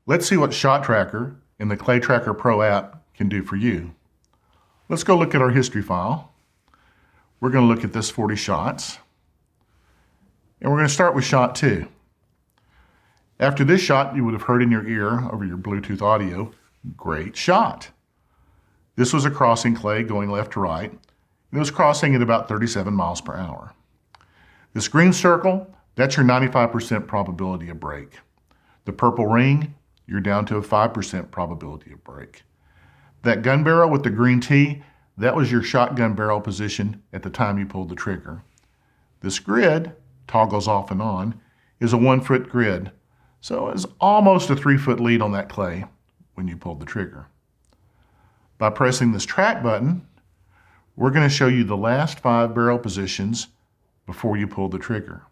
Let's see what ShotTracker and the Claytracker Pro app can do for you. Let's go look at our history file. We're going to look at this 40 shots. And we're going to start with shot 2. After this shot, you would have heard in your ear over your Bluetooth audio, great shot. This was a crossing clay going left to right. And it was crossing at about 37 miles per hour. This green circle, that's your 95% probability of break. The purple ring, you're down to a 5% probability of break. That gun barrel with the green T, that was your shotgun barrel position at the time you pulled the trigger. This grid, toggles off and on, is a 1-foot grid. So it's almost a 3-foot lead on that clay when you pulled the trigger. By pressing this track button, we're going to show you the last 5 barrel positions before you pulled the trigger.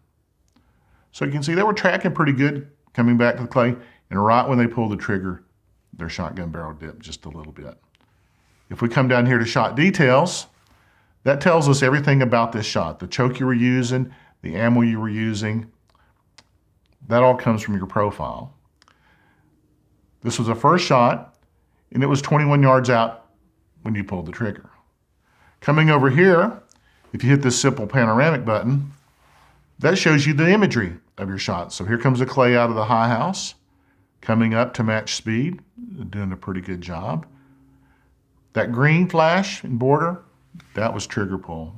So you can see they were tracking pretty good coming back to the clay, and right when they pulled the trigger, their shotgun barrel dipped just a little bit. If we come down here to shot details, that tells us everything about this shot. The choke you were using, the ammo you were using, that all comes from your profile. This was the first shot, and it was 21 yards out when you pulled the trigger. Coming over here, if you hit this simple panoramic button, that shows you the imagery of your shot. So here comes the clay out of the high house, coming up to match speed, doing a pretty good job. That green flash and border, that was trigger pull.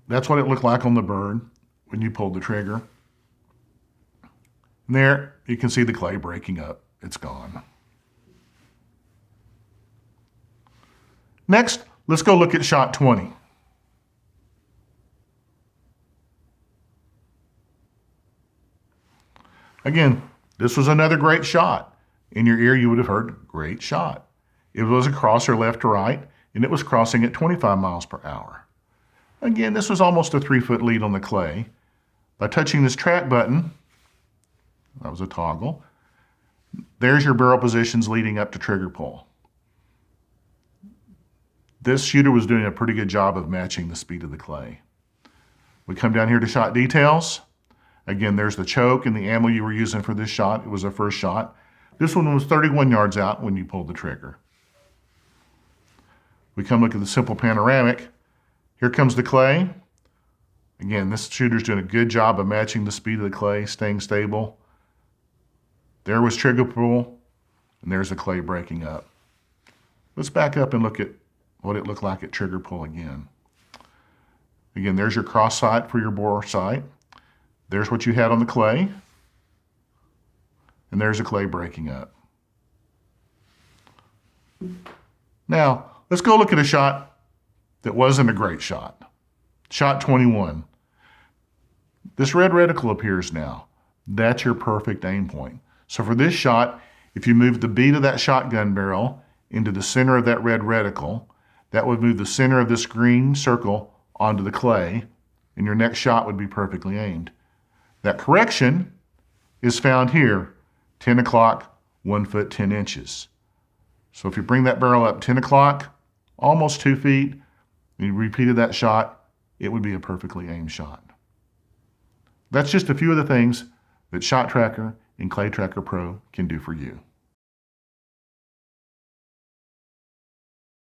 That's what it looked like on the bird when you pulled the trigger. And there, you can see the clay breaking up. It's gone. Next, let's go look at shot 20. Again, this was another great shot. In your ear, you would have heard, great shot. It was a crosser left to right, and it was crossing at 25 miles per hour. Again, this was almost a 3-foot lead on the clay. By touching this track button, that was a toggle, there's your barrel positions leading up to trigger pull. This shooter was doing a pretty good job of matching the speed of the clay. We come down here to shot details. Again, there's the choke and the ammo you were using for this shot. It was the first shot. This one was 31 yards out when you pulled the trigger. We come look at the simple panoramic. Here comes the clay. Again, this shooter's doing a good job of matching the speed of the clay, staying stable. There was trigger pull, and there's the clay breaking up. Let's back up and look at what it looked like at trigger pull again. Again, there's your cross sight for your bore sight. There's what you had on the clay. And there's the clay breaking up. Now, let's go look at a shot that wasn't a great shot. Shot 21. This red reticle appears now. That's your perfect aim point. So for this shot, if you move the bead of that shotgun barrel into the center of that red reticle, that would move the center of this green circle onto the clay, and your next shot would be perfectly aimed. That correction is found here, 10 o'clock, 1 foot, 10 inches. So if you bring that barrel up 10 o'clock, almost 2 feet, and you repeated that shot, it would be a perfectly aimed shot. That's just a few of the things that ShotTracker and ClayTracker Pro can do for you.